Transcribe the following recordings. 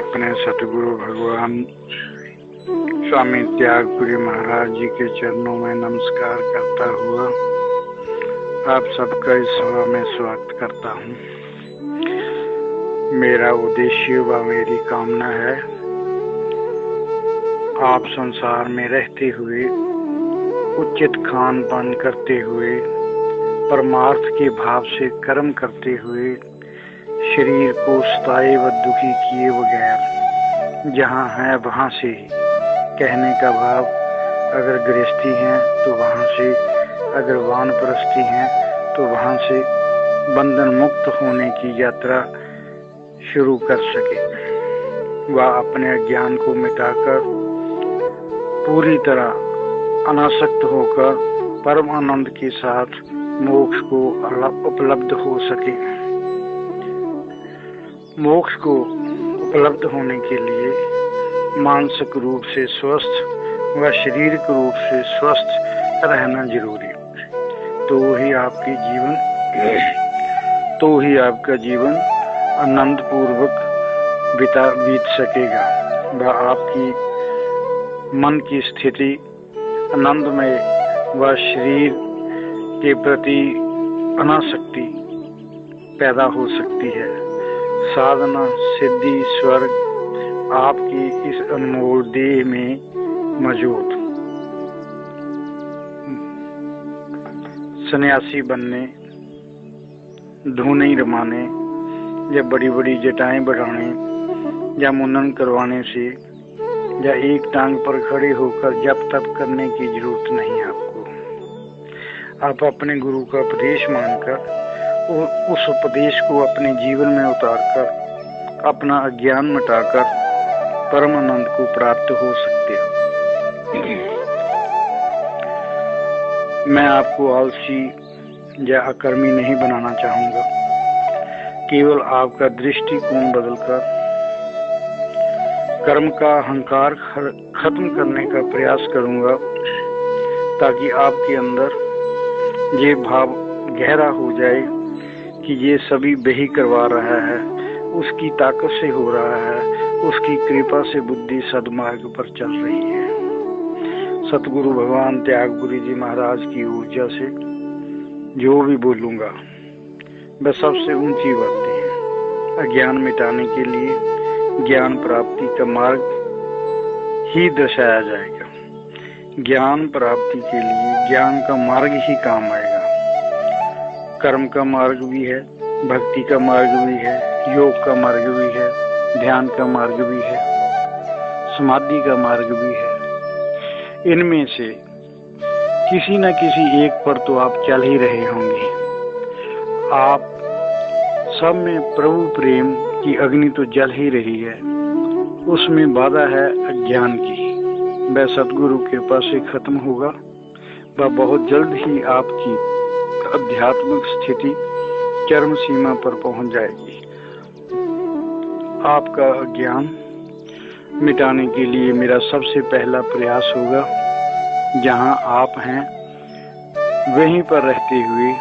अपने सतगुरु भगवान स्वामी त्यागपुरी महाराज जी के चरणों में नमस्कार करता हुआ आप सबका इस सभा में स्वागत करता हूँ। मेरा उद्देश्य व मेरी कामना है आप संसार में रहते हुए उचित खान पान करते हुए परमार्थ के भाव से कर्म करते हुए शरीर को सताए व दुखी किए बगैर जहाँ है वहाँ से ही, कहने का भाव अगर गृहस्थी हैं तो वहाँ से, अगर वानप्रस्थी हैं तो वहाँ से बंधन मुक्त होने की यात्रा शुरू कर सके व अपने अज्ञान को मिटाकर पूरी तरह अनासक्त होकर परम आनंद के साथ मोक्ष को उपलब्ध हो सके। मोक्ष को उपलब्ध होने के लिए मानसिक रूप से स्वस्थ व शारीरिक रूप से स्वस्थ रहना जरूरी, तो ही आपका जीवन आनंद पूर्वक बीत सकेगा व आपकी मन की स्थिति आनंदमय व शरीर के प्रति अनासक्ति पैदा हो सकती है। साधना सिद्धि स्वर्ग आपकी इस अनमोल देह में मौजूद। सन्यासी बनने, धूने रमाने या बड़ी बड़ी जटाएं बढ़ाने या मुंडन करवाने से या एक टांग पर खड़े होकर जप तप करने की जरूरत नहीं आपको। आप अपने गुरु का उपदेश मानकर उस उपदेश को अपने जीवन में उतारकर अपना अज्ञान मिटाकर परम आनंद को प्राप्त हो सकते हो। मैं आपको आलसी या अकर्मी नहीं बनाना चाहूंगा, केवल आपका दृष्टिकोण बदलकर कर्म का अहंकार खत्म करने का प्रयास करूंगा, ताकि आपके अंदर ये भाव गहरा हो जाए कि ये सभी वही करवा रहा है, उसकी ताकत से हो रहा है, उसकी कृपा से बुद्धि सद्मार्ग पर चल रही है। सतगुरु भगवान त्यागपुरी जी महाराज की ऊर्जा से जो भी बोलूंगा वह सबसे ऊंची बातें हैं। अज्ञान मिटाने के लिए ज्ञान प्राप्ति का मार्ग ही दर्शाया जाएगा। ज्ञान प्राप्ति के लिए ज्ञान का मार्ग ही काम आएगा। कर्म का मार्ग भी है, भक्ति का मार्ग भी है, योग का मार्ग भी है, ध्यान का मार्ग भी है, समाधि का मार्ग भी है। इनमें से किसी न किसी एक पर तो आप चल ही रहे होंगे। आप सब में प्रभु प्रेम की अग्नि तो जल ही रही है, उसमें बाधा है अज्ञान की। वह सतगुरु कृपा से खत्म होगा। वह बहुत जल्द ही आपकी आध्यात्मिक स्थिति चरम सीमा पर पहुंच जाएगी। आपका अज्ञान मिटाने के लिए मेरा सबसे पहला प्रयास होगा, जहां आप हैं वहीं पर रहते हुए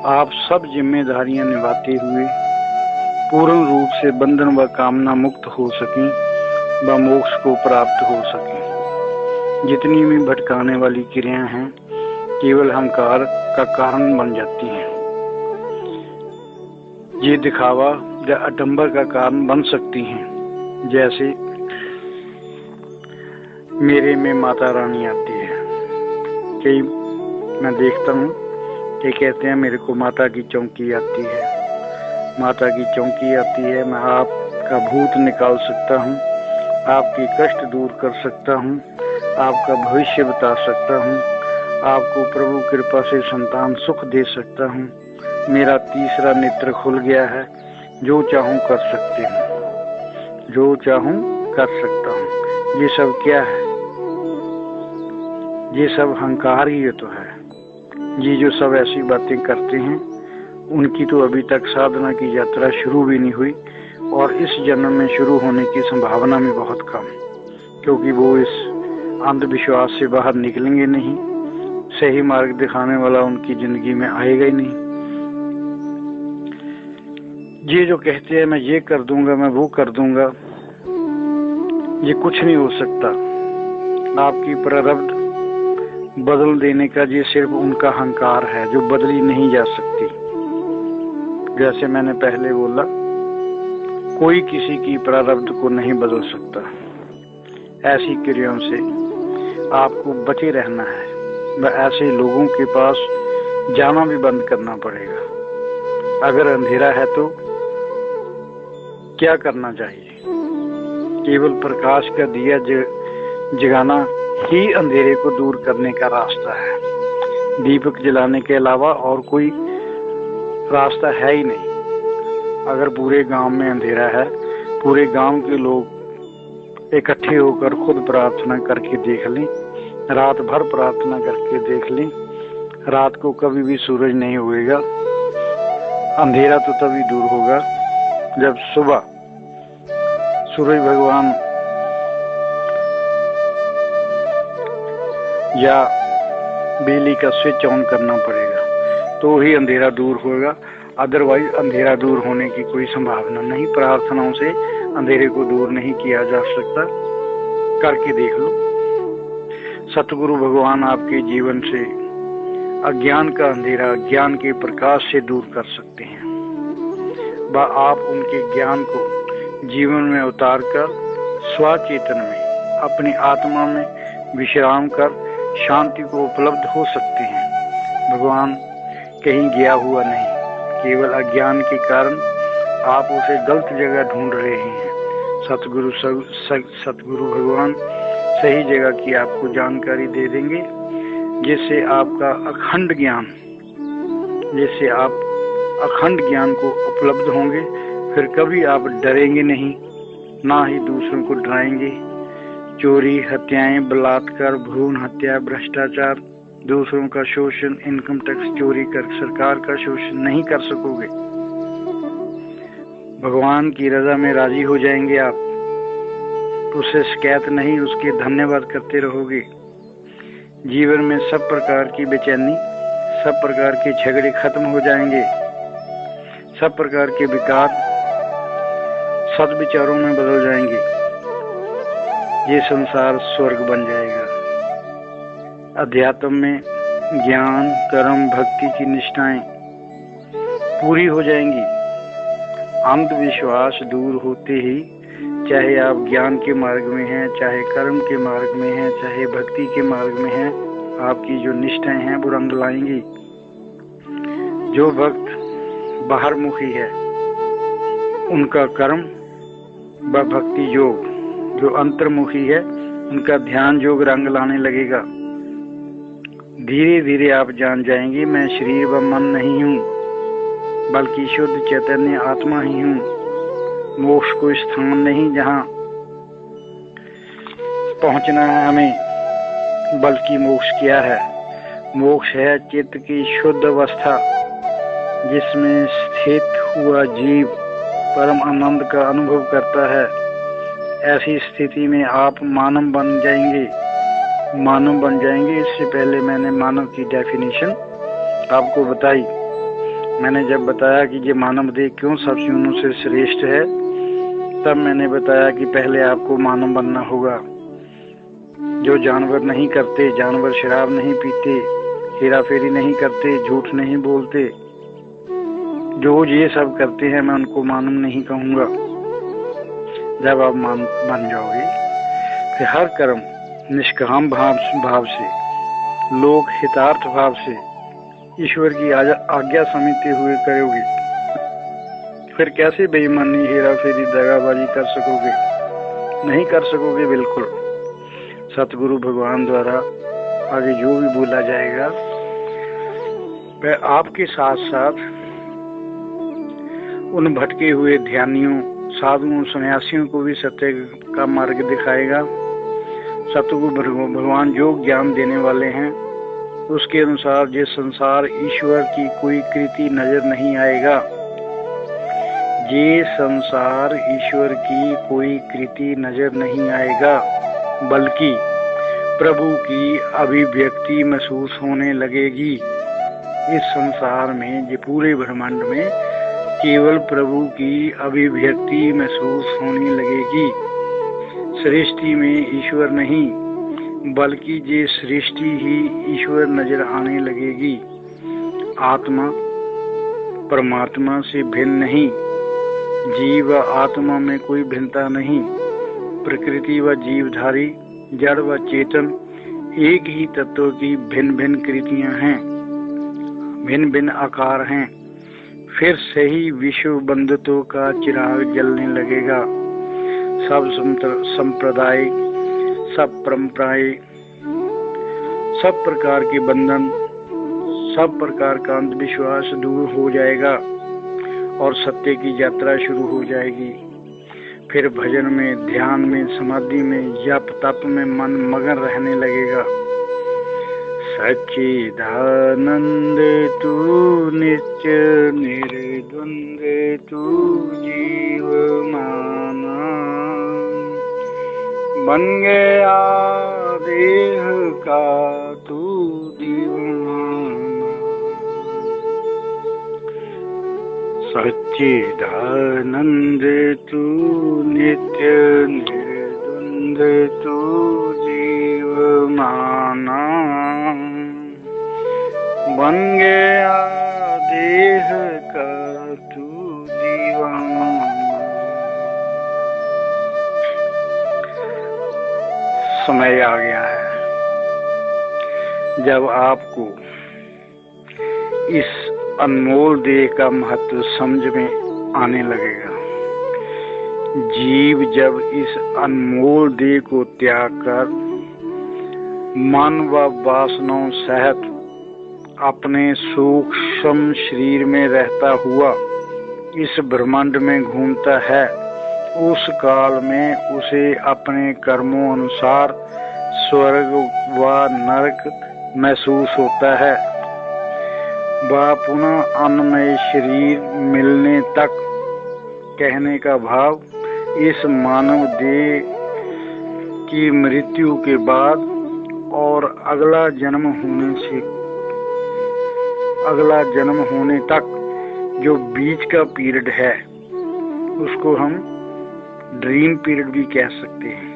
आप सब जिम्मेदारियां निभाते हुए पूर्ण रूप से बंधन व कामना मुक्त हो सकें व मोक्ष को प्राप्त हो सकें। जितनी भी भटकाने वाली क्रियाएं हैं केवल अहंकार का कारण बन जाती हैं। ये दिखावा या आडंबर का कारण बन सकती हैं। जैसे मेरे में माता रानी आती है, कई मैं देखता हूँ कि कहते हैं मेरे को माता की चौकी आती है, माता की चौकी आती है, मैं आपका भूत निकाल सकता हूँ, आपके कष्ट दूर कर सकता हूँ, आपका भविष्य बता सकता हूँ, आपको प्रभु कृपा से संतान सुख दे सकता हूँ, मेरा तीसरा नेत्र खुल गया है, जो चाहूँ कर सकते हूँ, जो चाहूँ कर सकता हूँ। ये सब क्या है? ये सब अहंकार ही तो है। ये जो सब ऐसी बातें करते हैं उनकी तो अभी तक साधना की यात्रा शुरू भी नहीं हुई और इस जन्म में शुरू होने की संभावना भी बहुत कम, क्योंकि वो इस अंधविश्वास से बाहर निकलेंगे नहीं। सही मार्ग दिखाने वाला उनकी जिंदगी में आएगा ही नहीं। ये जो कहते हैं मैं ये कर दूंगा, मैं वो कर दूंगा, ये कुछ नहीं हो सकता। आपकी प्रारब्ध बदल देने का ये सिर्फ उनका अहंकार है जो बदली नहीं जा सकती। जैसे मैंने पहले बोला, कोई किसी की प्रारब्ध को नहीं बदल सकता। ऐसी क्रियाओं से आपको बचे रहना है व ऐसे लोगों के पास जाना भी बंद करना पड़ेगा। अगर अंधेरा है तो क्या करना चाहिए? केवल प्रकाश का दिया जगाना ही अंधेरे को दूर करने का रास्ता है। दीपक जलाने के अलावा और कोई रास्ता है ही नहीं। अगर पूरे गांव में अंधेरा है, पूरे गांव के लोग इकट्ठे होकर खुद प्रार्थना करके देख लें, रात भर प्रार्थना करके देख लें, रात को कभी भी सूरज नहीं उगेगा। अंधेरा तो तभी दूर होगा जब सुबह सूरज भगवान या बिजली का स्विच ऑन करना पड़ेगा, तो ही अंधेरा दूर होगा। अदरवाइज अंधेरा दूर होने की कोई संभावना नहीं। प्रार्थनाओं से अंधेरे को दूर नहीं किया जा सकता। करके देख लो। सतगुरु भगवान आपके जीवन से अज्ञान का अंधेरा ज्ञान के प्रकाश से दूर कर सकते हैं। आप उनके ज्ञान को जीवन में उतार कर स्वचेतन में अपनी आत्मा में विश्राम कर शांति को उपलब्ध हो सकते हैं। भगवान कहीं गया हुआ नहीं, केवल अज्ञान के कारण आप उसे गलत जगह ढूंढ रहे हैं। सतगुरु भगवान सही जगह की आपको जानकारी दे देंगे, जिससे आपका अखंड ज्ञान को उपलब्ध होंगे। फिर कभी आप डरेंगे नहीं, ना ही दूसरों को डराएंगे। चोरी, हत्याएं, बलात्कार, भ्रूण हत्या, भ्रष्टाचार, दूसरों का शोषण, इनकम टैक्स चोरी कर सरकार का शोषण नहीं कर सकोगे। भगवान की रजा में राजी हो जाएंगे आप। उससे शिकायत नहीं, उसके धन्यवाद करते रहोगे। जीवन में सब प्रकार की बेचैनी, सब प्रकार के झगड़े खत्म हो जाएंगे। सब प्रकार के विकार सद्विचारों में बदल जाएंगे। ये संसार स्वर्ग बन जाएगा। अध्यात्म में ज्ञान, कर्म, भक्ति की निष्ठाएं पूरी हो जाएंगी। अंधविश्वास दूर होते ही, चाहे आप ज्ञान के मार्ग में हैं, चाहे कर्म के मार्ग में हैं, चाहे भक्ति के मार्ग में हैं, आपकी जो निष्ठाएं हैं वो रंग लाएंगी। जो भक्त बाहरमुखी है उनका कर्म व भक्ति योग, जो अंतर्मुखी है उनका ध्यान योग रंग लाने लगेगा। धीरे धीरे आप जान जाएंगे, मैं शरीर व मन नहीं हूँ, बल्कि शुद्ध चैतन्य आत्मा ही हूँ। मोक्ष कोई स्थान नहीं जहाँ पहुँचना है हमें, बल्कि मोक्ष क्या है? मोक्ष है चित्त की शुद्ध अवस्था, जिसमें स्थित हुआ जीव परम आनंद का अनुभव करता है। ऐसी स्थिति में आप मानव बन जाएंगे। इससे पहले मैंने मानव की डेफिनेशन आपको बताई। मैंने जब बताया कि ये मानव देह क्यों सब जीवों से श्रेष्ठ है, तब मैंने बताया कि पहले आपको मानव बनना होगा। जो जानवर नहीं करते, जानवर शराब नहीं पीते, हेरा फेरी नहीं करते, झूठ नहीं बोलते, जो ये सब करते हैं, मैं उनको मानव नहीं कहूँगा। जब आप बन जाओगे, फिर हर कर्म निष्काम भाव से, लोक हितार्थ भाव से, ईश्वर की आज्ञा समझते हुए करोगे। फिर कैसे बेईमानी, हेरा फेरी, दगाबाजी कर सकोगे? नहीं कर सकोगे बिल्कुल। सतगुरु भगवान द्वारा आगे जो भी बोला जाएगा वह आपके साथ साथ उन भटके हुए ध्यानियों, साधुओं, सन्यासियों को भी सत्य का मार्ग दिखाएगा। सतगुरु भगवान जो ज्ञान देने वाले हैं उसके अनुसार ये संसार ईश्वर की कोई कृति नजर नहीं आएगा। ये संसार ईश्वर की कोई कृति नजर नहीं आएगा, बल्कि प्रभु की अभिव्यक्ति महसूस होने लगेगी। इस संसार में, ये पूरे ब्रह्मांड में केवल प्रभु की अभिव्यक्ति महसूस होने लगेगी। सृष्टि में ईश्वर नहीं बल्कि ये सृष्टि ही ईश्वर नजर आने लगेगी। आत्मा परमात्मा से भिन्न नहीं, जीव व आत्मा में कोई भिन्नता नहीं। प्रकृति व जीवधारी, जड़ व चेतन एक ही तत्व की भिन्न भिन्न कृतियां हैं, भिन्न भिन्न आकार हैं। फिर सही विश्व बंधुत्व का चिराग जलने लगेगा। सब संप्रदाय, सब परंपराएं, सब प्रकार के बंधन, सब प्रकार का अंधविश्वास दूर हो जाएगा और सत्य की यात्रा शुरू हो जाएगी। फिर भजन में, ध्यान में, समाधि में, जप तप में मन मगन रहने लगेगा। सच्चिदानंद तू नित्य निर्द्वंद तू जीव माना, बन गया देह का तू दीवाना। सच्चिदानंद तू नित्य निर्द्वंद तू जीव माना, बन गया देह का तू दीवाना। समय आ गया है जब आपको इस अनमोल देह का महत्व समझ में आने लगेगा। जीव जब इस अनमोल देह को त्याग कर मन व वासनाओं सहित अपने सूक्ष्म शरीर में रहता हुआ इस ब्रह्मांड में घूमता है, उस काल में उसे अपने कर्मों अनुसार स्वर्ग व नरक महसूस होता है। वह पुनः अन्नमय शरीर मिलने तक, कहने का भाव इस मानव देह की मृत्यु के बाद और अगला जन्म होने तक जो बीच का पीरियड है उसको हम ड्रीम पीरियड भी कह सकते हैं।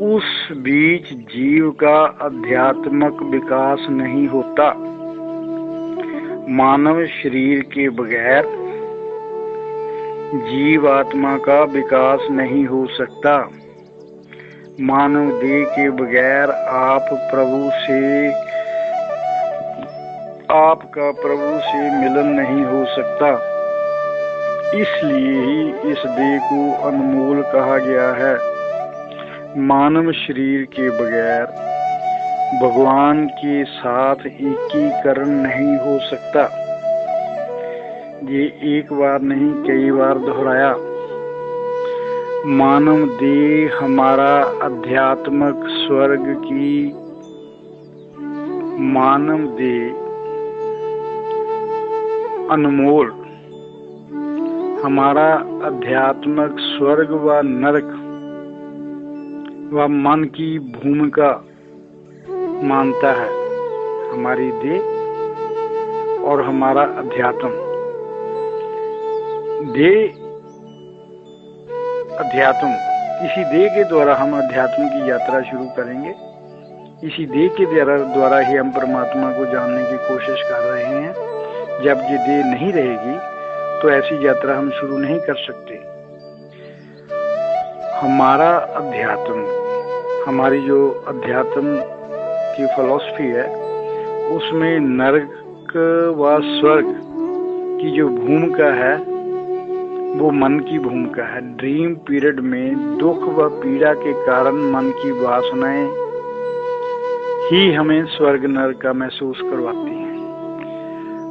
उस बीच जीव का आध्यात्मिक विकास नहीं होता। मानव शरीर के बगैर जीव आत्मा का विकास नहीं हो सकता। मानव देह के बगैर आपका प्रभु से मिलन नहीं हो सकता। इसलिए ही इस देह को अनमोल कहा गया है। मानव शरीर के बगैर भगवान के साथ एकीकरण नहीं हो सकता। ये एक बार नहीं कई बार दोहराया। मानव देह हमारा आध्यात्मिक स्वर्ग की, मानव देह अनमोल हमारा आध्यात्मिक स्वर्ग व नरक व मन की भूमिका मानता है। हमारी देह और हमारा अध्यात्म, देह अध्यात्म, इसी देह के द्वारा हम अध्यात्म की यात्रा शुरू करेंगे। इसी देह के द्वारा ही हम परमात्मा को जानने की कोशिश कर रहे हैं। जब ये देह नहीं रहेगी तो ऐसी यात्रा हम शुरू नहीं कर सकते। हमारा अध्यात्म, हमारी जो अध्यात्म की फिलॉसफी है उसमें नरक व स्वर्ग की जो भूमिका है वो मन की भूमिका है। ड्रीम पीरियड में दुख व पीड़ा के कारण मन की वासनाएं ही हमें स्वर्ग नरक का महसूस करवाती हैं।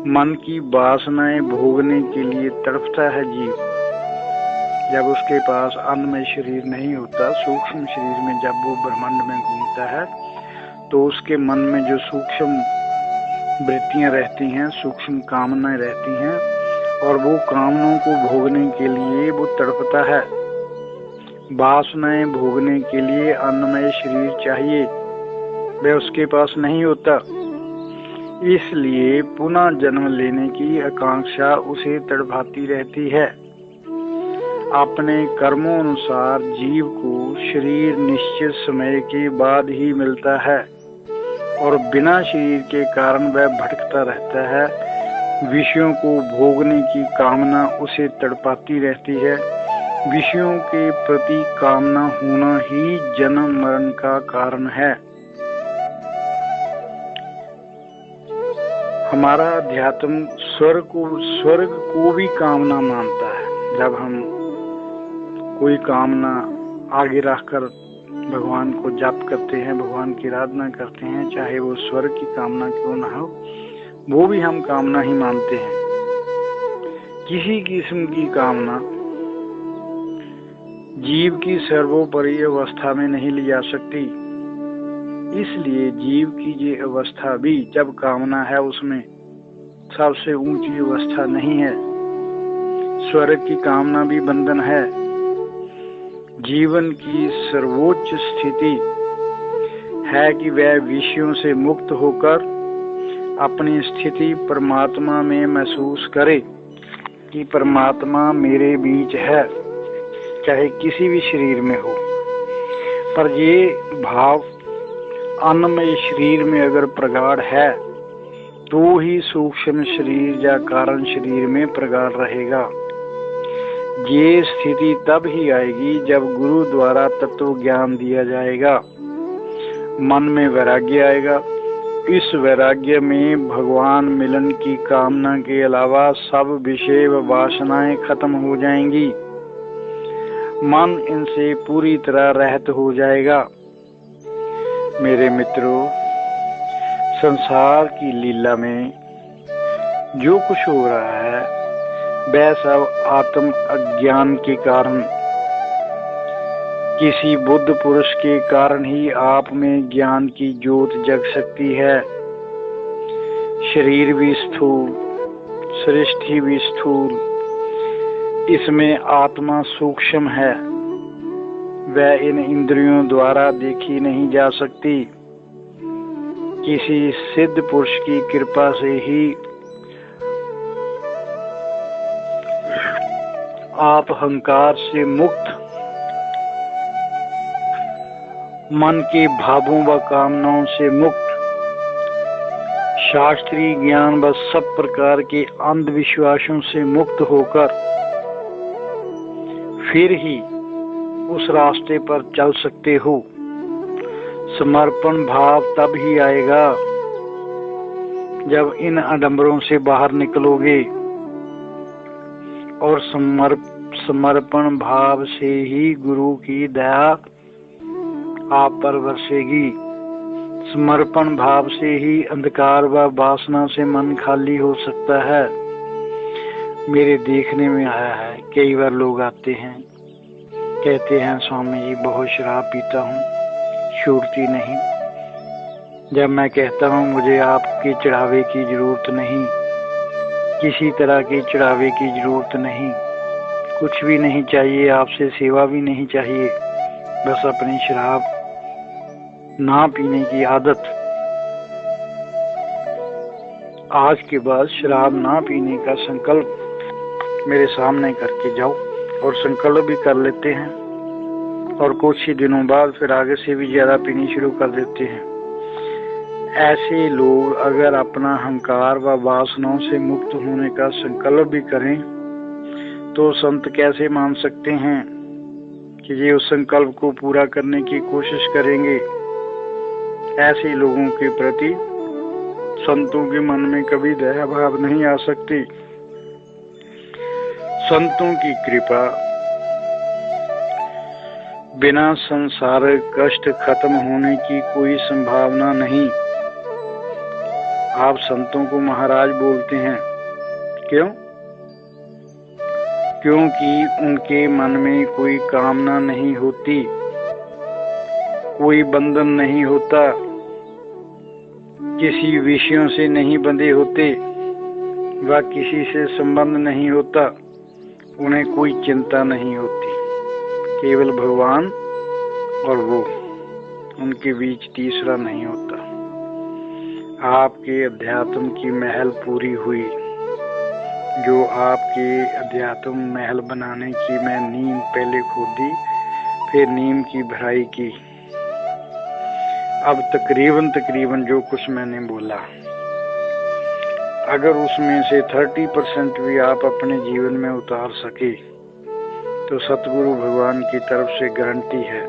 मन की वासनाएं भोगने के लिए तड़पता है जीव। जब उसके पास अन्नमय शरीर नहीं होता, सूक्ष्म शरीर में जब वो ब्रह्मांड में घूमता है तो उसके मन में जो सूक्ष्म वृत्तियां रहती हैं, सूक्ष्म कामनाएं रहती हैं और वो कामनाओं को भोगने के लिए वो तड़पता है। वासनाएं भोगने के लिए अन्नमय शरीर चाहिए, वह उसके पास नहीं होता। इसलिए पुनः जन्म लेने की आकांक्षा उसे तड़पाती रहती है। अपने कर्मों अनुसार जीव को शरीर निश्चित समय के बाद ही मिलता है और बिना शरीर के कारण वह भटकता रहता है। विषयों को भोगने की कामना उसे तड़पाती रहती है। विषयों के प्रति कामना होना ही जन्म मरण का कारण है। हमारा अध्यात्म स्वर्ग को भी कामना मानता है। जब हम कोई कामना आगे रखकर भगवान को जाप करते हैं, भगवान की आराधना करते हैं, चाहे वो स्वर्ग की कामना क्यों ना हो, वो भी हम कामना ही मानते हैं। किसी किस्म की कामना जीव की सर्वोपरि अवस्था में नहीं ली जा सकती। इसलिए जीव की ये अवस्था भी जब कामना है उसमें सबसे ऊंची अवस्था नहीं है। स्वर्ग की कामना भी बंधन है। जीवन की सर्वोच्च स्थिति है कि वह विषयों से मुक्त होकर अपनी स्थिति परमात्मा में महसूस करे कि परमात्मा मेरे बीच है, चाहे किसी भी शरीर में हो। पर ये भाव अन्नमय शरीर में अगर प्रगाढ़ है तो ही सूक्ष्म शरीर या कारण शरीर में प्रगाढ़ रहेगा। ये स्थिति तब ही आएगी जब गुरु द्वारा तत्व ज्ञान दिया जाएगा, मन में वैराग्य आएगा। इस वैराग्य में भगवान मिलन की कामना के अलावा सब विषय व वासनाएं खत्म हो जाएंगी। मन इनसे पूरी तरह रहित हो जाएगा। मेरे मित्रों, संसार की लीला में जो कुछ हो रहा है वह सब आत्म अज्ञान के कारण, किसी बुद्ध पुरुष के कारण ही आप में ज्ञान की ज्योत जग सकती है। शरीर भी स्थूल, सृष्टि भी स्थूल, इसमें आत्मा सूक्ष्म है। वह इन इंद्रियों द्वारा देखी नहीं जा सकती। किसी सिद्ध पुरुष की कृपा से ही आप अहंकार से मुक्त, मन के भावों व कामनाओं से मुक्त, शास्त्रीय ज्ञान व सब प्रकार के अंधविश्वासों से मुक्त होकर फिर ही उस रास्ते पर चल सकते हो। समर्पण भाव तब ही आएगा जब इन आडंबरों से बाहर निकलोगे और समर्पण भाव से ही गुरु की दया आप पर बरसेगी। समर्पण भाव से ही अंधकार व वासना से मन खाली हो सकता है। मेरे देखने में आया है, कई बार लोग आते हैं, कहते हैं स्वामी जी बहुत शराब पीता हूँ, छूटती नहीं। जब मैं कहता हूँ मुझे आपके चढ़ावे की जरूरत नहीं, किसी तरह के चढ़ावे की जरूरत नहीं, कुछ भी नहीं चाहिए, आपसे सेवा भी नहीं चाहिए, बस अपनी शराब ना पीने की आदत, आज के बाद शराब ना पीने का संकल्प मेरे सामने करके जाओ। और संकल्प भी कर लेते हैं और कुछ ही दिनों बाद फिर आगे से भी ज्यादा पीनी शुरू कर देते हैं। ऐसे लोग अगर अपना अहंकार व वासनाओं से मुक्त होने का संकल्प भी करें तो संत कैसे मान सकते हैं कि ये उस संकल्प को पूरा करने की कोशिश करेंगे। ऐसे लोगों के प्रति संतों के मन में कभी दया भाव नहीं आ सकती। संतों की कृपा बिना संसारिक कष्ट खत्म होने की कोई संभावना नहीं। आप संतों को महाराज बोलते हैं, क्यों? क्योंकि उनके मन में कोई कामना नहीं होती, कोई बंधन नहीं होता, किसी विषयों से नहीं बंधे होते, व किसी से संबंध नहीं होता, उन्हें कोई चिंता नहीं होती। केवल भगवान और वो, उनके बीच तीसरा नहीं होता। आपके अध्यात्म की महल पूरी हुई। जो आपके अध्यात्म महल बनाने की मैं नींव पहले खोदी, फिर नींव की भराई की। अब तकरीबन जो कुछ मैंने बोला, अगर उसमें से 30% भी आप अपने जीवन में उतार सके तो सतगुरु भगवान की तरफ से गारंटी है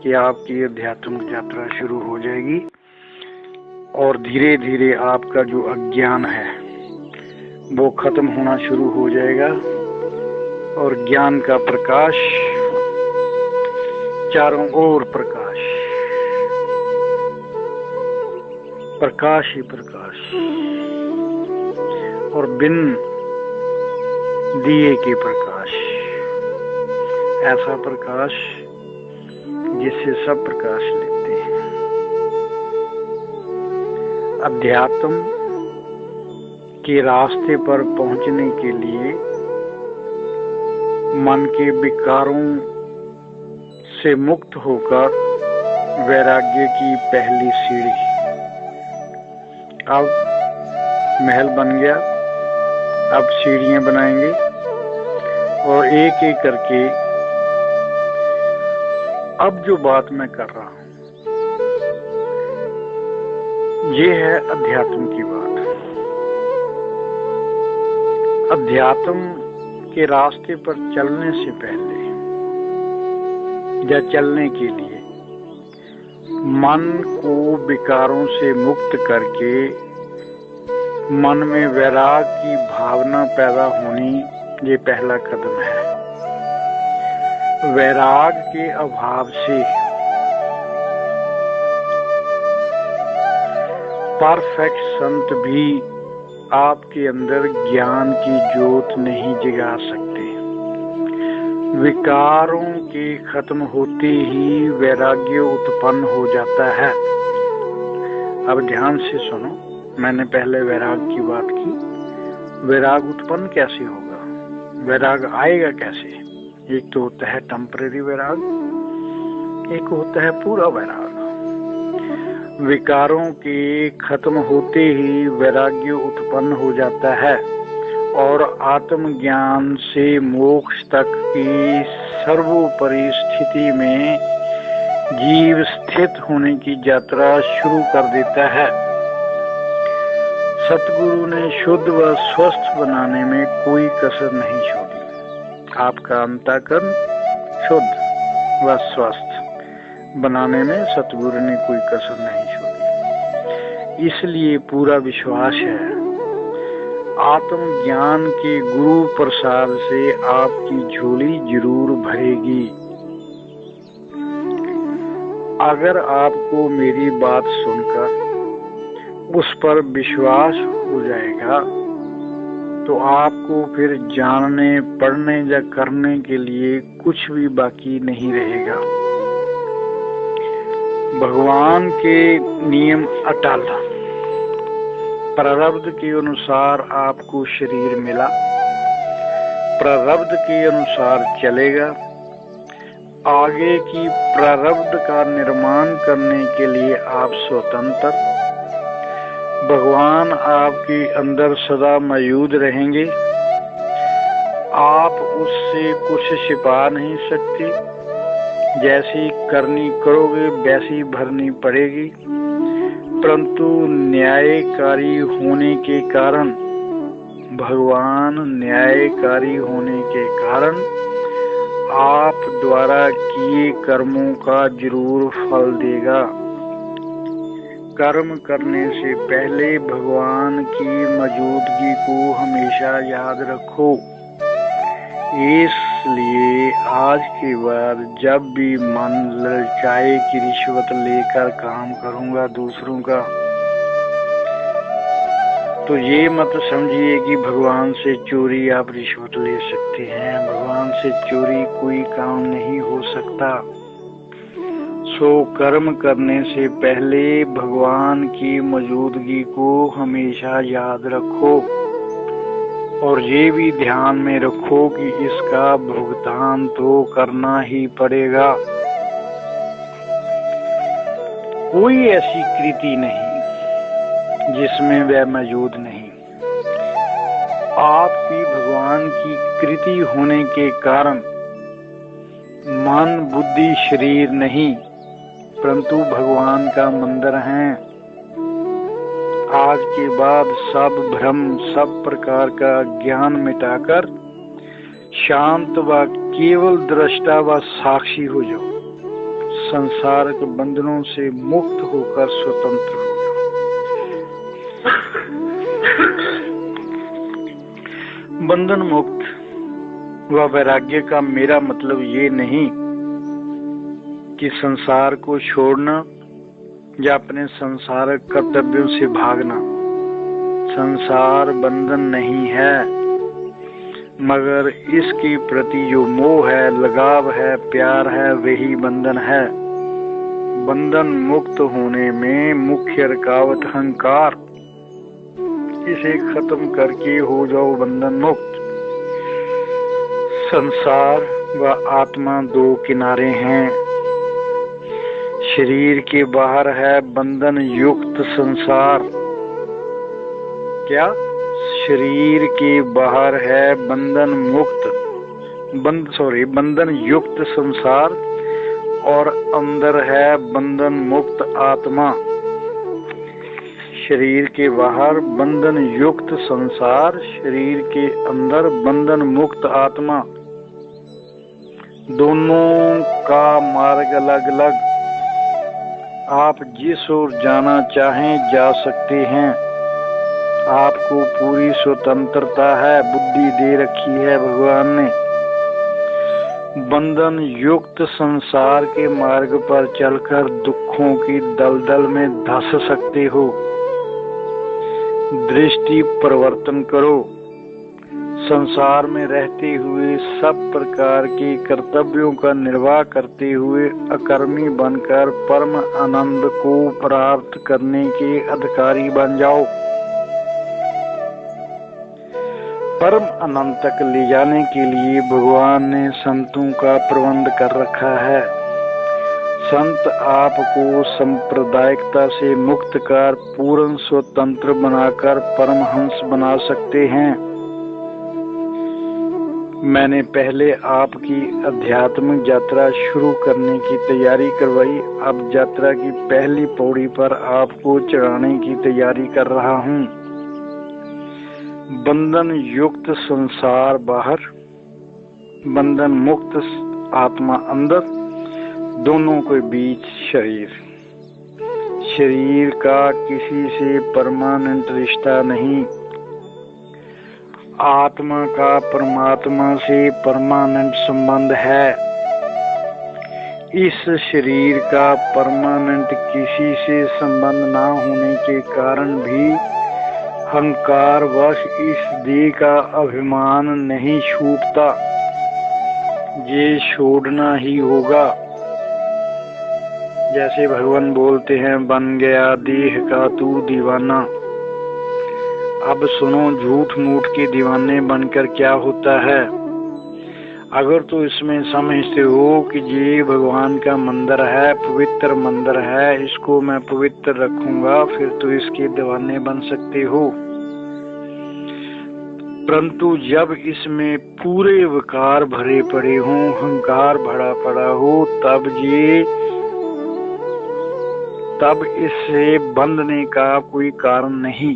कि आपकी अध्यात्मिक यात्रा शुरू हो जाएगी और धीरे धीरे आपका जो अज्ञान है वो खत्म होना शुरू हो जाएगा और ज्ञान का प्रकाश चारों ओर प्रकाश ही प्रकाश, और बिन दिए के प्रकाश, ऐसा प्रकाश जिससे सब प्रकाश लेते हैं। अध्यात्म के रास्ते पर पहुंचने के लिए मन के विकारों से मुक्त होकर वैराग्य की पहली सीढ़ी। अब महल बन गया, अब सीढ़ियां बनाएंगे और एक एक करके अब जो बात मैं कर रहा हूं ये है अध्यात्म की बात। अध्यात्म के रास्ते पर चलने से पहले या चलने के लिए मन को विकारों से मुक्त करके मन में वैराग की भावना पैदा होनी, ये पहला कदम है। वैराग के अभाव से परफेक्ट संत भी आपके अंदर ज्ञान की ज्योत नहीं जगा सकते। विकारों के खत्म होते ही वैराग्य उत्पन्न हो जाता है। अब ध्यान से सुनो, मैंने पहले वैराग की बात की। वैराग उत्पन्न कैसे होगा, वैराग आएगा कैसे? एक तो होता है टेम्परेरी वैराग, एक होता है पूरा वैराग। विकारों के खत्म होते ही वैराग्य उत्पन्न हो जाता है और आत्मज्ञान से मोक्ष तक की सर्वोपरि स्थिति में जीव स्थित होने की यात्रा शुरू कर देता है। सतगुरु ने शुद्ध व स्वस्थ बनाने में कोई कसर नहीं छोड़ी। आपका अंतःकरण शुद्ध व स्वस्थ बनाने में सतगुरु ने कोई कसर नहीं छोड़ी। इसलिए पूरा विश्वास है आत्मज्ञान के गुरु प्रसाद से आपकी झोली जरूर भरेगी। अगर आपको मेरी बात सुनकर उस पर विश्वास हो जाएगा तो आपको फिर जानने, पढ़ने या करने के लिए कुछ भी बाकी नहीं रहेगा। भगवान के नियम अटल। प्रारब्ध के अनुसार आपको शरीर मिला, प्रारब्ध के अनुसार चलेगा। आगे की प्रारब्ध का निर्माण करने के लिए आप स्वतंत्र। भगवान आपके अंदर सदा मौजूद रहेंगे। आप उससे कुछ छिपा नहीं सकते। जैसी करनी करोगे वैसी भरनी पड़ेगी। परंतु न्यायकारी होने के कारण, भगवान न्यायकारी होने के कारण आप द्वारा किए कर्मों का जरूर फल देगा। कर्म करने से पहले भगवान की मौजूदगी को हमेशा याद रखो। इसलिए आज के बाद जब भी मन ललचाए कि रिश्वत लेकर काम करूंगा दूसरों का, तो ये मत समझिए कि भगवान से चोरी आप रिश्वत ले सकते हैं। भगवान से चोरी कोई काम नहीं हो सकता। सो कर्म करने से पहले भगवान की मौजूदगी को हमेशा याद रखो और ये भी ध्यान में रखो कि इसका भुगतान तो करना ही पड़ेगा। कोई ऐसी कृति नहीं जिसमें वह मौजूद नहीं। आप भी भगवान की कृति होने के कारण मन, बुद्धि, शरीर नहीं, परंतु भगवान का मंदिर हैं। आज के बाद सब भ्रम, सब प्रकार का ज्ञान मिटाकर शांत व केवल दृष्टा व साक्षी हो जाओ। संसार के बंधनों से मुक्त होकर स्वतंत्र हो जाओ। बंधन मुक्त व वैराग्य का मेरा मतलब ये नहीं कि संसार को छोड़ना या अपने संसार कर्तव्यों से भागना। संसार बंधन नहीं है, मगर इसके प्रति जो मोह है, लगाव है, प्यार है, वही बंधन है। बंधन मुक्त होने में मुख्य रुकावट अहंकार, इसे खत्म करके हो जाओ बंधन मुक्त। संसार व आत्मा दो किनारे हैं। शरीर के बाहर है बंधन युक्त संसार। क्या? शरीर के बाहर है बंधन युक्त संसार और अंदर है बंधन मुक्त आत्मा। शरीर के बाहर बंधन युक्त संसार, शरीर के अंदर बंधन मुक्त आत्मा। दोनों का मार्ग अलग अलग। आप जिस ओर जाना चाहें जा सकते हैं। आपको पूरी स्वतंत्रता है, बुद्धि दे रखी है भगवान ने। बंधन युक्त संसार के मार्ग पर चलकर दुखों की दलदल में धंस सकते हो। दृष्टि परिवर्तन करो। संसार में रहते हुए सब प्रकार के कर्तव्यों का निर्वाह करते हुए अकर्मी बनकर परम आनंद को प्राप्त करने के अधिकारी बन जाओ। परम आनंद तक ले जाने के लिए भगवान ने संतों का प्रबंध कर रखा है। संत आपको सांप्रदायिकता से मुक्त कर पूर्ण स्वतंत्र बनाकर परमहंस बना सकते हैं। मैंने पहले आपकी आध्यात्मिक यात्रा शुरू करने की तैयारी करवाई। अब यात्रा की पहली पौड़ी पर आपको चढ़ाने की तैयारी कर रहा हूँ। बंधन युक्त संसार बाहर, बंधन मुक्त आत्मा अंदर, दोनों के बीच शरीर। शरीर का किसी से परमानेंट रिश्ता नहीं। आत्मा का परमात्मा से परमानेंट संबंध है। इस शरीर का परमानेंट किसी से संबंध ना होने के कारण भी अहंकार वश इस देह का अभिमान नहीं छूटता। ये छोड़ना ही होगा। जैसे भगवान बोलते हैं, बन गया देह का तू दीवाना। अब सुनो, झूठ मूठ के दीवाने बनकर क्या होता है। अगर तो इसमें समझते हो कि ये भगवान का मंदिर है, पवित्र मंदिर है, इसको मैं पवित्र रखूंगा, फिर तो इसके दीवाने बन सकते हो। परंतु जब इसमें पूरे विकार भरे पड़े हों, अहंकार भरा पड़ा हो, तब इससे बंधने का कोई कारण नहीं।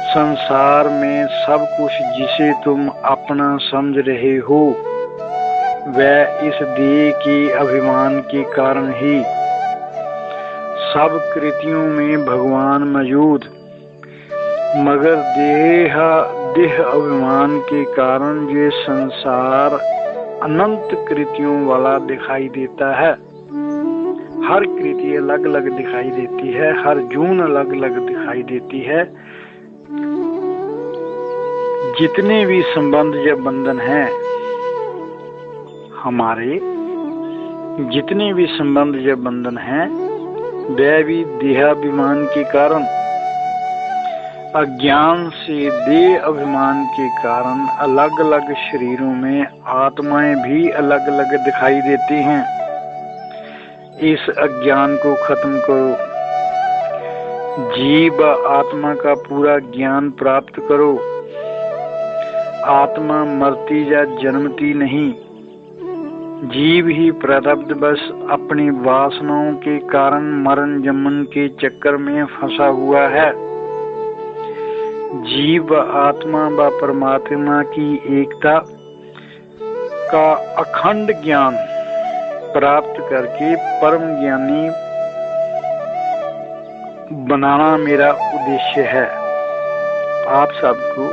संसार में सब कुछ जिसे तुम अपना समझ रहे हो, वह इस देह के अभिमान के कारण ही। सब कृतियों में भगवान मौजूद, मगर देह अभिमान के कारण ये संसार अनंत कृतियों वाला दिखाई देता है। हर कृति अलग अलग दिखाई देती है, हर जून अलग अलग दिखाई देती है। जितने भी संबंध या बंधन हैं हमारे, जितने भी संबंध या बंधन हैं, वह भी देहाभिमान के कारण, अज्ञान से देह अभिमान के कारण अलग अलग शरीरों में आत्माएं भी अलग अलग दिखाई देती हैं। इस अज्ञान को खत्म करो। जीव आत्मा का पूरा ज्ञान प्राप्त करो। आत्मा मरती या जन्मती नहीं, जीव ही प्रारब्ध बस अपनी वासनाओं के कारण मरण जमन के चक्कर में फंसा हुआ है। जीव आत्मा व परमात्मा की एकता का अखंड ज्ञान प्राप्त करके परम ज्ञानी बनाना मेरा उद्देश्य है। आप सबको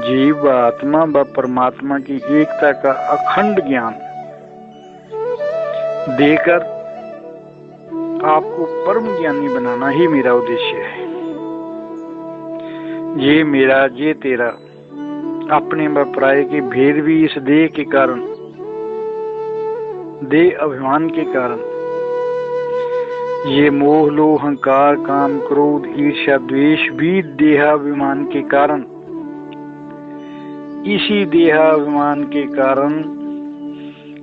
जीव व आत्मा व परमात्मा की एकता का अखंड ज्ञान देकर आपको परम ज्ञानी बनाना ही मेरा उद्देश्य है। ये मेरा ये तेरा अपने व पराये के भेद भी इस देह के कारण, देह अभिमान के कारण, ये मोह लोभ अहंकार काम क्रोध ईर्ष्या द्वेष भी देहाभिमान के कारण, इसी देहाभिमान के कारण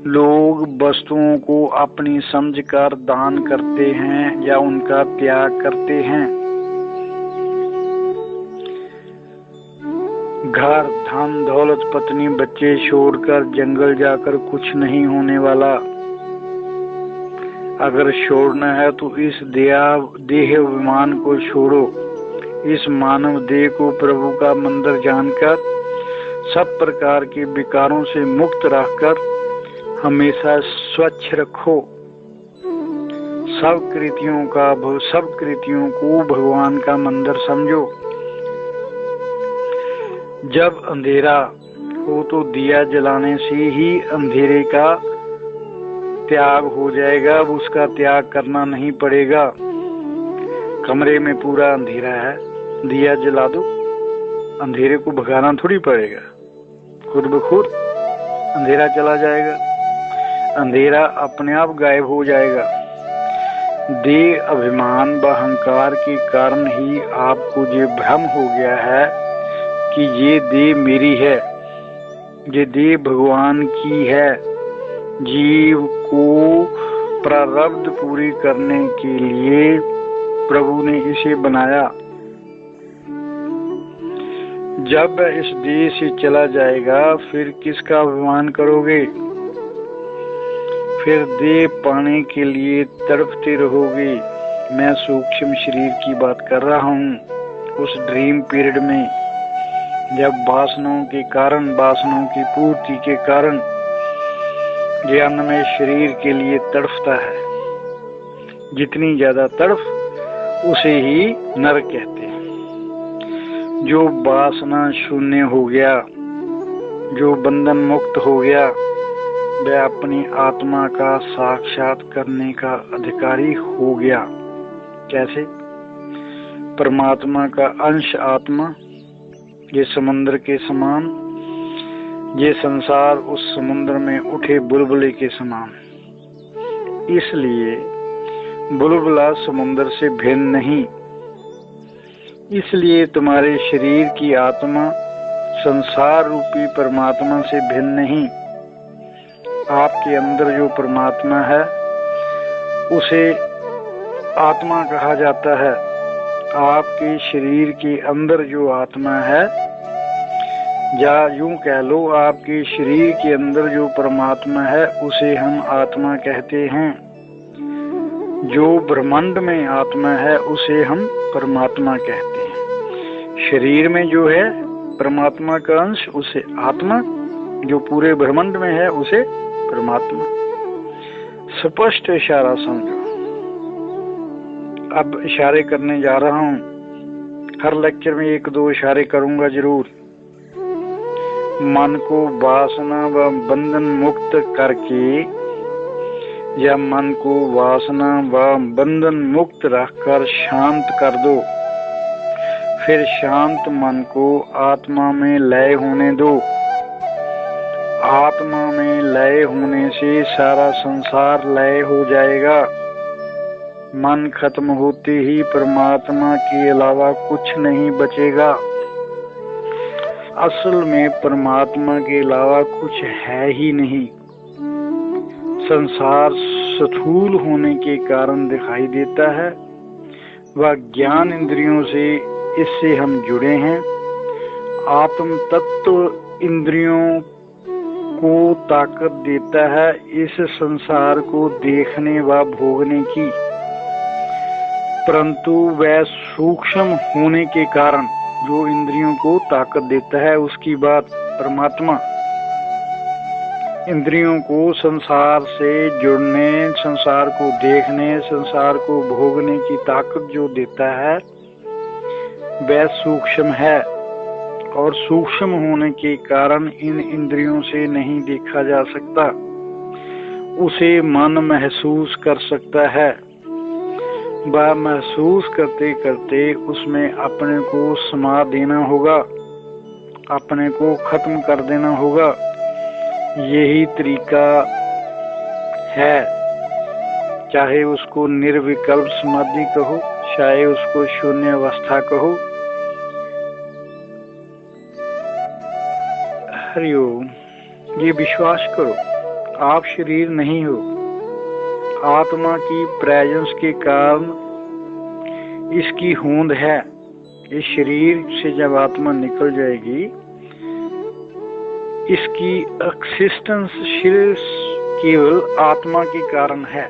लोग वस्तुओं को अपनी समझकर दान करते हैं या उनका त्याग करते हैं। घर धन दौलत पत्नी बच्चे छोड़कर जंगल जाकर कुछ नहीं होने वाला। अगर छोड़ना है तो इस देह अभिमान को छोड़ो। इस मानव देह को प्रभु का मंदिर जानकर सब प्रकार के विकारों से मुक्त रखकर हमेशा स्वच्छ रखो। सब कृतियों को भगवान का मंदिर समझो। जब अंधेरा हो तो दिया जलाने से ही अंधेरे का त्याग हो जाएगा। अब उसका त्याग करना नहीं पड़ेगा। कमरे में पूरा अंधेरा है, दिया जला दो, अंधेरे को भगाना थोड़ी पड़ेगा, खुद ब खुद अंधेरा चला जाएगा। अंधेरा अपने आप गायब हो जाएगा। देह अभिमान व अहंकार के कारण ही आपको ये भ्रम हो गया है कि ये देह मेरी है, ये देह भगवान की है। जीव को प्रारब्ध पूरी करने के लिए प्रभु ने इसे बनाया। जब इस देह से चला जाएगा फिर किसका अभिमान करोगे? फिर देह पाने के लिए तड़पते रहोगे। मैं सूक्ष्म शरीर की बात कर रहा हूँ। उस ड्रीम पीरियड में जब वासनाओं के कारण, वासनाओं की पूर्ति के कारण ज्ञान में शरीर के लिए तड़पता है। जितनी ज्यादा तड़प उसे ही नरक कहते हैं। जो वासना शून्य हो गया, जो बंधन मुक्त हो गया, वह अपनी आत्मा का साक्षात करने का अधिकारी हो गया। कैसे? परमात्मा का अंश आत्मा, ये समुद्र के समान, ये संसार उस समुद्र में उठे बुलबुले के समान। इसलिए बुलबुला समुद्र से भिन्न नहीं। इसलिए तुम्हारे शरीर की आत्मा संसार रूपी परमात्मा से भिन्न नहीं। आपके अंदर जो परमात्मा है उसे आत्मा कहा जाता है। आपके शरीर के अंदर जो आत्मा है, या यूं कह लो आपके शरीर के अंदर जो परमात्मा है उसे हम आत्मा कहते हैं। जो ब्रह्मांड में आत्मा है उसे हम परमात्मा कहते हैं। शरीर में जो है परमात्मा का अंश उसे आत्मा, जो पूरे ब्रह्मांड में है उसे परमात्मा। स्पष्ट इशारा समझो। अब इशारे करने जा रहा हूँ। हर लेक्चर में 1-2 इशारे करूंगा जरूर। मन को वासना व बंधन मुक्त करके, या मन को वासना व बंधन मुक्त रखकर शांत कर दो। फिर शांत मन को आत्मा में लय होने दो। आत्मा में लय होने से सारा संसार लय हो जाएगा। मन खत्म होते ही परमात्मा के अलावा कुछ नहीं बचेगा। असल में परमात्मा के अलावा कुछ है ही नहीं। संसार स्थूल होने के कारण दिखाई देता है। व ज्ञान इंद्रियों से इससे हम जुड़े हैं। आत्म तत्व इंद्रियों को ताकत देता है इस संसार को देखने व भोगने की, परंतु वह सूक्ष्म होने के कारण जो इंद्रियों को ताकत देता है उसकी बात परमात्मा इंद्रियों को संसार से जुड़ने, संसार को देखने, संसार को भोगने की ताकत जो देता है वह सूक्ष्म है, और सूक्ष्म होने के कारण इन इंद्रियों से नहीं देखा जा सकता। उसे मन महसूस कर सकता है। वह महसूस करते करते उसमें अपने को समा देना होगा, अपने को खत्म कर देना होगा। यही तरीका है, चाहे उसको निर्विकल्प समाधि कहो, चाहे उसको शून्य अवस्था कहो। हरिओम। ये विश्वास करो, आप शरीर नहीं हो। आत्मा की प्रेजेंस के कारण इसकी होंद है। इस शरीर से जब आत्मा निकल जाएगी, इसकी एक्सिस्टेंस केवल आत्मा के कारण है,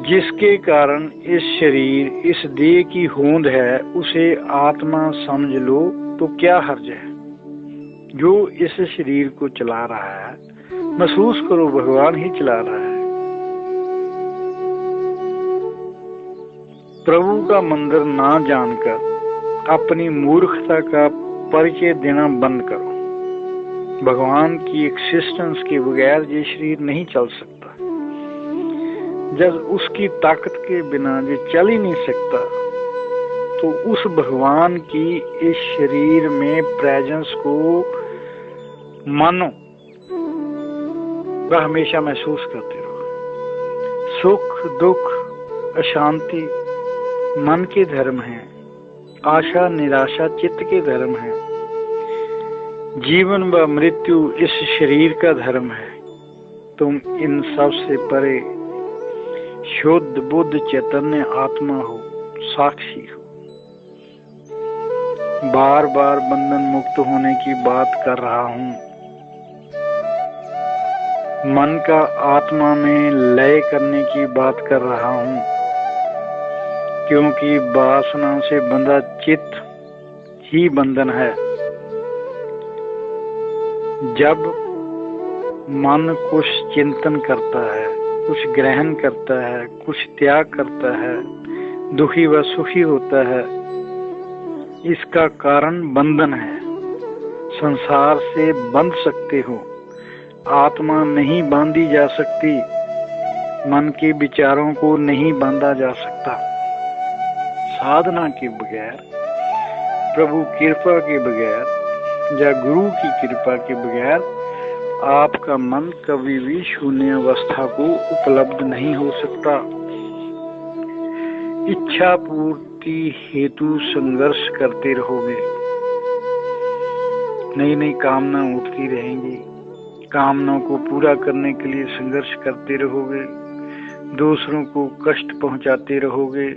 जिसके कारण इस शरीर, इस देह की होंद है। उसे आत्मा समझ लो तो क्या हर्ज है। जो इस शरीर को चला रहा है, महसूस करो भगवान ही चला रहा है। प्रभु का मंदिर ना जानकर अपनी मूर्खता का परिचय देना बंद करो। भगवान की एक्सिस्टेंस के बगैर ये शरीर नहीं चल सकता। जब उसकी ताकत के बिना ये चल ही नहीं सकता, तो उस भगवान की इस शरीर में प्रेजेंस को मानो, वह हमेशा महसूस करते रहो। सुख दुख अशांति मन के धर्म हैं, आशा निराशा चित्त के धर्म हैं, जीवन व मृत्यु इस शरीर का धर्म है। तुम इन सब से परे शुद्ध बुद्ध चैतन्य आत्मा हो, साक्षी हो। बार बार बंधन मुक्त होने की बात कर रहा हूं। मन का आत्मा में लय करने की बात कर रहा हूं, क्योंकि वासना से बंधा चित्त ही बंधन है। जब मन कुछ चिंतन करता है, कुछ ग्रहण करता है, कुछ त्याग करता है, दुखी व सुखी होता है, इसका कारण बंधन है। संसार से बंध सकते हो, आत्मा नहीं बांधी जा सकती। मन के विचारों को नहीं बांधा जा सकता। साधना के बगैर, प्रभु कृपा के बगैर या गुरु की कृपा के बगैर आपका मन कभी भी शून्य अवस्था को उपलब्ध नहीं हो सकता। इच्छा पूर्ति हेतु संघर्ष करते रहोगे, नई नई कामना उठती रहेंगी। कामनाओं को पूरा करने के लिए संघर्ष करते रहोगे, दूसरों को कष्ट पहुंचाते रहोगे,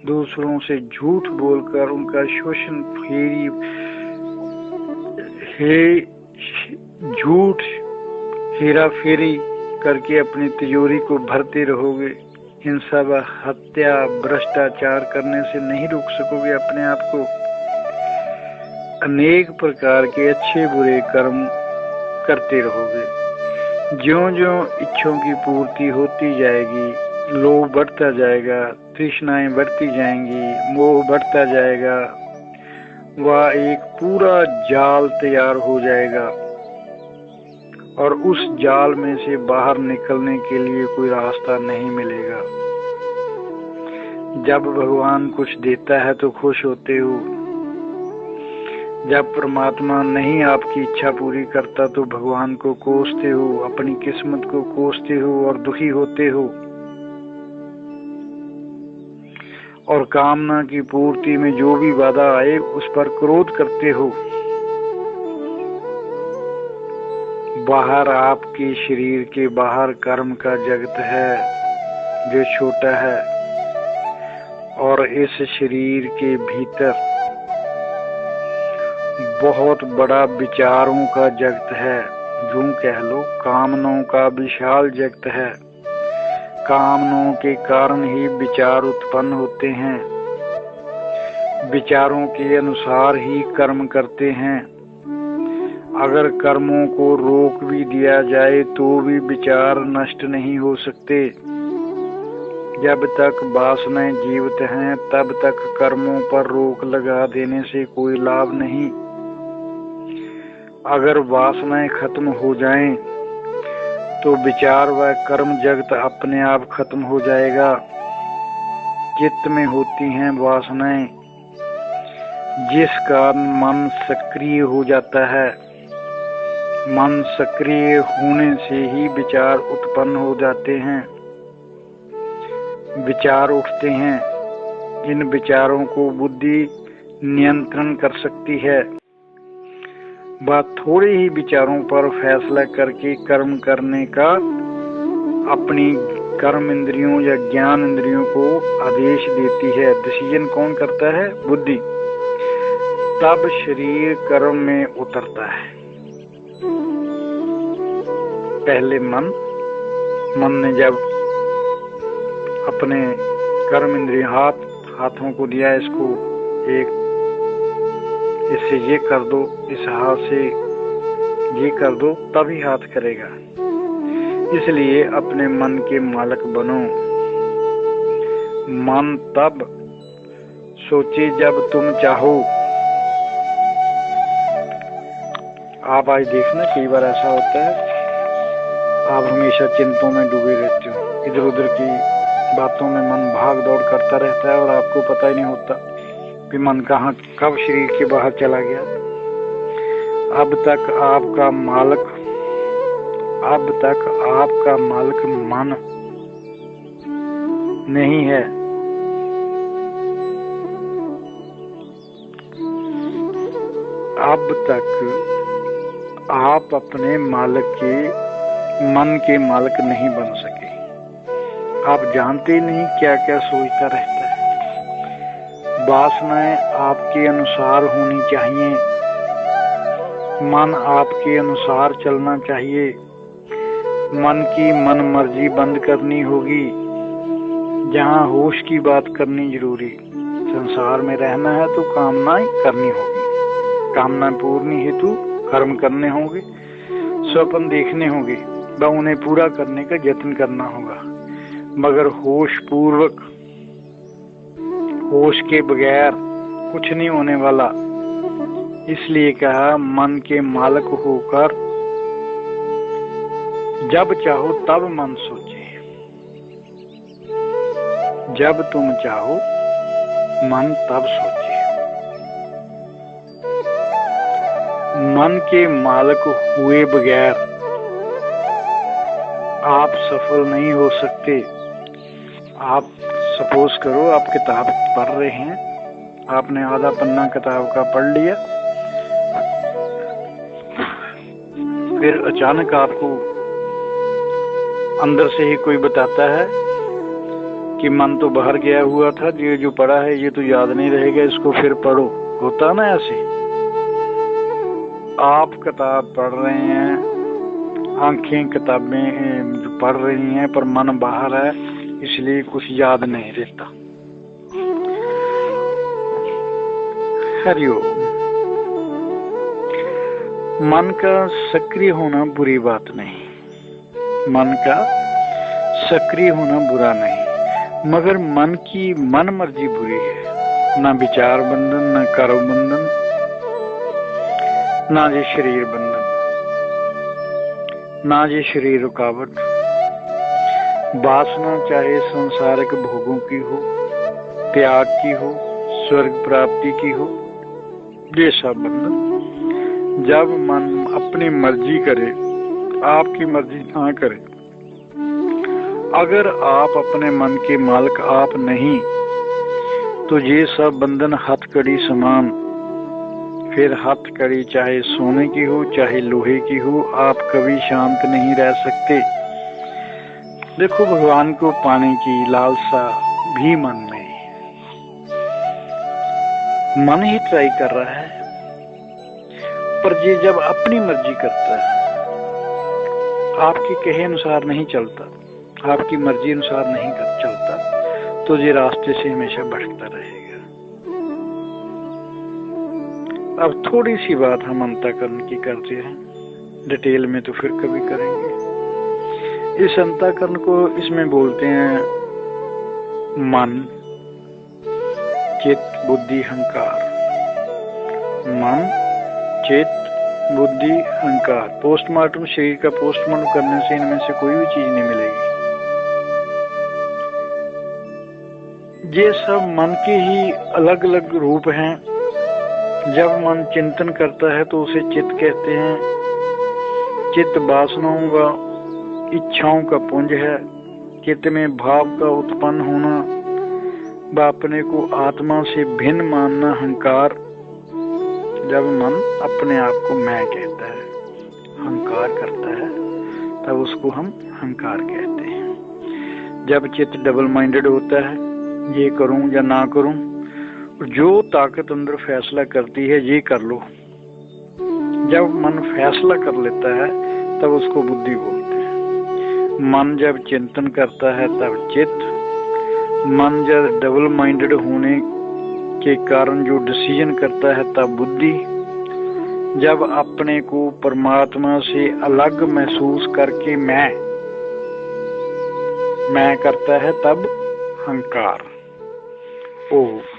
दूसरों से झूठ बोलकर उनका शोषण झूठ हेरा फेरी करके अपनी तिजोरी को भरते रहोगे। हिंसा व हत्या भ्रष्टाचार करने से नहीं रोक सकोगे अपने आप को। अनेक प्रकार के अच्छे बुरे कर्म करते रहोगे। ज्यों ज्यों इच्छाओं की पूर्ति होती जाएगी, लोभ बढ़ता जाएगा, तृष्णाएं बढ़ती जाएंगी, मोह बढ़ता जाएगा, वह एक पूरा जाल तैयार हो जाएगा और उस जाल में से बाहर निकलने के लिए कोई रास्ता नहीं मिलेगा। जब भगवान कुछ देता है तो खुश होते हो, जब परमात्मा नहीं आपकी इच्छा पूरी करता तो भगवान को कोसते हो, अपनी किस्मत को कोसते हो और दुखी होते हो, और कामना की पूर्ति में जो भी बाधा आए उस पर क्रोध करते हो। बाहर आपके शरीर के बाहर कर्म का जगत है जो छोटा है, और इस शरीर के भीतर बहुत बड़ा विचारों का जगत है, यूं कह लो कामनाओं का विशाल जगत है। कामनाओं के कारण ही विचार उत्पन्न होते हैं, विचारों के अनुसार ही कर्म करते हैं। अगर कर्मों को रोक भी दिया जाए तो भी विचार नष्ट नहीं हो सकते। जब तक वासनाएं जीवित हैं तब तक कर्मों पर रोक लगा देने से कोई लाभ नहीं। अगर वासनाएं खत्म हो जाएं तो विचार व कर्म जगत अपने आप खत्म हो जाएगा। चित्त में होती हैं वासनाएं, जिस कारण मन सक्रिय हो जाता है। मन सक्रिय होने से ही विचार उत्पन्न हो जाते हैं, विचार उठते हैं। इन विचारों को बुद्धि नियंत्रण कर सकती है। वह थोड़े ही विचारों पर फैसला करके कर्म करने का अपनी कर्म इंद्रियों या ज्ञान इंद्रियों को आदेश देती है। डिसीजन कौन करता है? बुद्धि। तब शरीर कर्म में उतरता है। पहले मन ने जब अपने कर्म इंद्रिय हाथों को दिया, इसको एक इससे ये कर दो, इस हाथ से ये कर दो, तभी हाथ करेगा। इसलिए अपने मन के मालिक बनो। मन तब सोचे जब तुम चाहो। आप आज देखना कई बार ऐसा होता है, आप हमेशा चिंताओं में डूबे रहते हो, इधर उधर की बातों में मन भाग दौड़ करता रहता है और आपको पता ही नहीं होता कि मन कहाँ कब शरीर के बाहर चला गया। अब तक आपका मालिक मन नहीं है। अब तक आप अपने मन के मालिक नहीं बन सके। आप जानते ही नहीं क्या क्या सोचता रहता है। वासनाएं आपके अनुसार होनी चाहिए, मन आपके अनुसार चलना चाहिए। मन की मन मर्जी बंद करनी होगी। जहाँ होश की बात करनी जरूरी। संसार में रहना है तो कामनाएं करनी होगी, कामनाएं पूर्णी हेतु कर्म करने होंगे, स्वप्न देखने होंगे, वह उन्हें पूरा करने का यत्न करना होगा। मगर होश पूर्वक, होश के बगैर कुछ नहीं होने वाला। इसलिए कहा मन के मालिक होकर जब चाहो तब मन सोचे। जब तुम चाहो मन तब सोचे। मन के मालिक हुए बगैर आप सफल नहीं हो सकते। आप सपोज करो आप किताब पढ़ रहे हैं, आपने आधा पन्ना किताब का पढ़ लिया, फिर अचानक आपको अंदर से ही कोई बताता है कि मन तो बाहर गया हुआ था, ये जो पढ़ा है ये तो याद नहीं रहेगा, इसको फिर पढ़ो। होता ना ऐसे? आप किताब पढ़ रहे हैं, आंखें किताबें जो पढ़ रही हैं, पर मन बाहर है, इसलिए कुछ याद नहीं रहता। हरिओम। मन का सक्रिय होना बुरी बात नहीं, मन का सक्रिय होना बुरा नहीं, मगर मन की मन मर्जी बुरी है। ना विचार बंधन, ना कर्म बंधन, ना ये शरीर बंधन, ना ये शरीर रुकावट। वासना चाहे संसारिक भोगों की हो, त्याग की हो, स्वर्ग प्राप्ति की हो, ये सब बंधन। जब मन अपनी मर्जी करे, आपकी मर्जी ना करे, अगर आप अपने मन के मालिक आप नहीं, तो ये सब बंधन हथकड़ी समान। फिर हथकड़ी चाहे सोने की हो चाहे लोहे की हो, आप कभी शांत नहीं रह सकते। देखो, भगवान को पाने की लालसा भी मन में, मन ही ट्राई कर रहा है। पर ये जब अपनी मर्जी करता है, आपके कहे अनुसार नहीं चलता, आपकी मर्जी अनुसार नहीं चलता, तो ये रास्ते से हमेशा भटकता रहेगा। अब थोड़ी सी बात हम अंतःकरण की करते हैं, डिटेल में तो फिर कभी करेंगे। इस अंतःकरण को इसमें बोलते हैं मन, चित्त, बुद्धि, अहंकार। मन, चित्त, बुद्धि, अहंकार। पोस्टमार्टम शरीर का पोस्टमार्टम करने से इनमें से कोई भी चीज नहीं मिलेगी। ये सब मन के ही अलग अलग रूप हैं। जब मन चिंतन करता है तो उसे चित्त कहते हैं। चित्त वासनाओं का, इच्छाओं का पुंज है। चित्त में भाव का उत्पन्न होना, व अपने को आत्मा से भिन्न मानना, अहंकार। जब मन अपने आप को मैं कहता है, अहंकार करता है, तब उसको हम अहंकार कहते हैं। जब चित्त डबल माइंडेड होता है, ये करूं या ना करूं, जो ताकत अंदर फैसला करती है ये कर लो, जब मन फैसला कर लेता है तब उसको बुद्धि बोलते हैं। मन जब चिंतन करता है तब चित्त। मन जब डबल माइंडेड होने के कारण जो डिसीजन करता है तब बुद्धि। जब अपने को परमात्मा से अलग महसूस करके मैं करता है तब अहंकार। ओह।